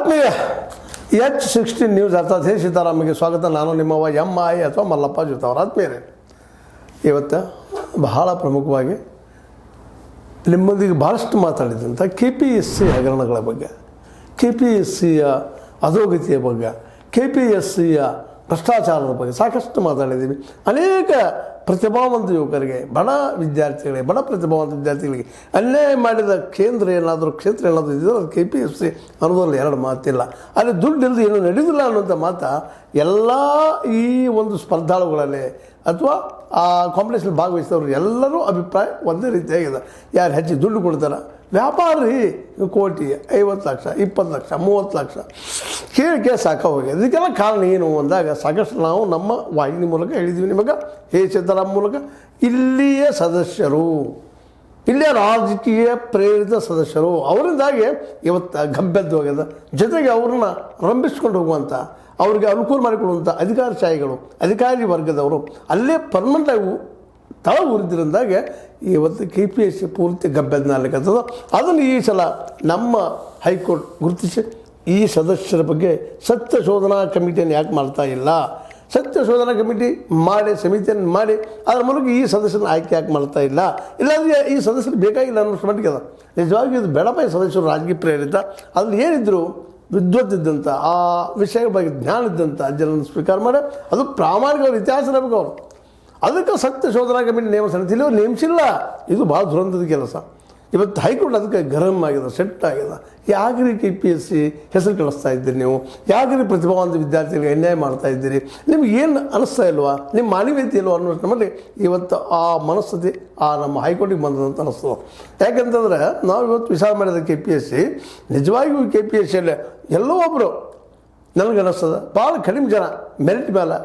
ಆತ್ಮೀಯ H16 news ಅರ್ಥಾತ್ ಹೇ ಸೀತಾರಾಮಗೆ ಸ್ವಾಗತ. ನಾನು ನಿಮ್ಮವ MI ಅಥವಾ ಮಲ್ಲಪ್ಪ ಜೊತೆಯವರು. ಆತ್ಮೀಯರೇ, ಇವತ್ತು ಬಹಳ ಪ್ರಮುಖವಾಗಿ ನಿಮ್ಮೊಂದಿಗೆ ಭಾಳಷ್ಟು ಮಾತಾಡಿದಂಥ KPSC ಹಗರಣಗಳ ಬಗ್ಗೆ, KPSCಯ ಅಧೋಗತಿಯ ಬಗ್ಗೆ, KPSCಯ ಭ್ರಷ್ಟಾಚಾರದ ಬಗ್ಗೆ ಸಾಕಷ್ಟು ಮಾತಾಡಿದ್ದೀವಿ. ಅನೇಕ ಪ್ರತಿಭಾವಂತ ಯುವಕರಿಗೆ, ಬಡ ವಿದ್ಯಾರ್ಥಿಗಳಿಗೆ, ಬಡ ಪ್ರತಿಭಾವಂತ ವಿದ್ಯಾರ್ಥಿಗಳಿಗೆ ಅನ್ಯಾಯ ಮಾಡಿದ ಕ್ಷೇತ್ರ ಏನಾದರೂ ಇದ್ದರೆ ಅದು KPSC ಅನ್ನೋದ್ರಲ್ಲಿ ಎರಡು ಮಾತಿಲ್ಲ. ಅಲ್ಲಿ ದುಡ್ಡು ಇಲ್ಲದೆ ಏನೂ ನಡೆದಿಲ್ಲ ಅನ್ನೋಂಥ ಮಾತು ಎಲ್ಲ ಈ ಒಂದು ಸ್ಪರ್ಧಾಳುಗಳಲ್ಲಿ ಅಥವಾ ಆ ಕಾಂಪಿಟೇಷನ್ ಭಾಗವಹಿಸಿದವರು ಎಲ್ಲರೂ ಅಭಿಪ್ರಾಯ ಒಂದೇ ರೀತಿಯಾಗಿದೆ. ಯಾರು ಹೆಚ್ಚು ದುಡ್ಡು ಕೊಡ್ತಾರೆ, ವ್ಯಾಪಾರಿ ಕೋಟಿ 50 ಲಕ್ಷ 20 ಲಕ್ಷ 30 ಲಕ್ಷ ಕೇಳಿಕೆ ಸಾಕ ಹೋಗಿದೆ. ಇದಕ್ಕೆಲ್ಲ ಕಾರಣ ಏನು ಅಂದಾಗ ಸಾಕಷ್ಟು ನಾವು ನಮ್ಮ ವಾಹಿನಿ ಮೂಲಕ ಹೇಳಿದ್ವಿ ನಿಮಗೆ, ಹೇ ಸೀತಾರಾಮ್ ಮೂಲಕ. ಇಲ್ಲಿಯ ಸದಸ್ಯರು, ಇಲ್ಲಿಯ ರಾಜಕೀಯ ಪ್ರೇರಿತ ಸದಸ್ಯರು, ಅವರಿಂದಾಗಿ ಇವತ್ತು ಗಬ್ಬೆದ್ದು ಹೋಗ್ಯದ. ಜೊತೆಗೆ ಅವ್ರನ್ನ ರಂಭಿಸ್ಕೊಂಡು ಹೋಗುವಂಥ, ಅವ್ರಿಗೆ ಅನುಕೂಲ ಮಾಡಿಕೊಡುವಂಥ ಅಧಿಕಾರಶಾಹಿಗಳು, ಅಧಿಕಾರಿ ವರ್ಗದವರು ಅಲ್ಲೇ ಪರ್ಮನೆಂಟಾಗಿ ತಳ ಉರಿದ್ರಿಂದಾಗೆ ಇವತ್ತು KPSC ಪೂರ್ತಿ ಗಬ್ಬೆದ್ನಾಲಿಕ್ಕತ್ತದ. ಅದನ್ನು ಈ ಸಲ ನಮ್ಮ ಹೈಕೋರ್ಟ್ ಗುರುತಿಸಿ ಈ ಸದಸ್ಯರ ಬಗ್ಗೆ ಸತ್ಯ ಶೋಧನಾ ಕಮಿಟಿಯನ್ನು ಯಾಕೆ ಮಾಡ್ತಾ ಇಲ್ಲ, ಸತ್ಯ ಶೋಧನಾ ಕಮಿಟಿ ಮಾಡಿ ಸಮಿತಿಯನ್ನು ಮಾಡಿ ಅದರ ಮೂಲಕ ಈ ಸದಸ್ಯರನ್ನ ಆಯ್ಕೆ ಯಾಕೆ ಮಾಡ್ತಾ ಇಲ್ಲ, ಇಲ್ಲಾಂದರೆ ಈ ಸದಸ್ಯರು ಬೇಕಾಗಿಲ್ಲ ಅನ್ನೋಷ್ಟು ಮಟ್ಟಿಗೆ ಅದ. ನಿಜವಾಗಿ ಇದು ಬೇಡಪ್ಪ, ಈ ಸದಸ್ಯರು ರಾಜಕೀಯ ಪ್ರೇರಿತ, ಅದ್ರಲ್ಲಿ ಏನಿದ್ರು ವಿದ್ವತ್ತಿದ್ದಂಥ, ಆ ವಿಷಯಗಳ ಬಗ್ಗೆ ಜ್ಞಾನ ಇದ್ದಂಥ ಜನರನ್ನು ಸ್ವೀಕಾರ ಮಾಡಿ ಅದು ಪ್ರಾಮಾಣಿಕ ಅವ್ರ ಇತಿಹಾಸ ಇರಬೇಕು ಅವರು. ಅದಕ್ಕೆ ಸತ್ಯ ಶೋಧನಾ ಕಮಿಟಿ ನೇಮಿಸಿಲ್ಲ, ನೇಮಿಸಿಲ್ಲ. ಇದು ಭಾಳ ದುರಂತದ ಕೆಲಸ. ಇವತ್ತು ಹೈಕೋರ್ಟ್ ಅದಕ್ಕೆ ಗರಂ ಆಗಿದೆ, ಸೆಟ್ ಆಗಿದೆ. ಯಾಕ್ರಿ KPSC ಹೆಸರು ಕಳಿಸ್ತಾ ಇದ್ದೀರಿ ನೀವು, ಯಾಕ್ರಿ ಪ್ರತಿಭಾವಂತ ವಿದ್ಯಾರ್ಥಿಗಳಿಗೆ ಅನ್ಯಾಯ ಮಾಡ್ತಾ ಇದ್ದೀರಿ, ನಿಮ್ಗೆ ಏನು ಅನಿಸ್ತಾ ಇಲ್ವಾ, ನಿಮ್ಮ ಮಾನವೀಯತೆ ಇಲ್ವಾ ಅನ್ನೋಷ್ಟು ನಮ್ಮಲ್ಲಿ ಇವತ್ತು ಆ ಮನಸ್ಥಿತಿ ಆ ನಮ್ಮ ಹೈಕೋರ್ಟಿಗೆ ಬಂದದಂತ ಅನಿಸ್ತದೆ. ಯಾಕಂತಂದ್ರೆ ನಾವು ಇವತ್ತು ವಿಚಾರ ಮಾಡಿದ KPSC ನಿಜವಾಗಿಯೂ KPSCಯಲ್ಲಿ ಎಲ್ಲೋ ಒಬ್ಬರು ನನಗನ್ನಿಸ್ತದೆ ಭಾಳ ಕಡಿಮೆ ಜನ ಮೆರಿಟ್ ಮೇಲೆ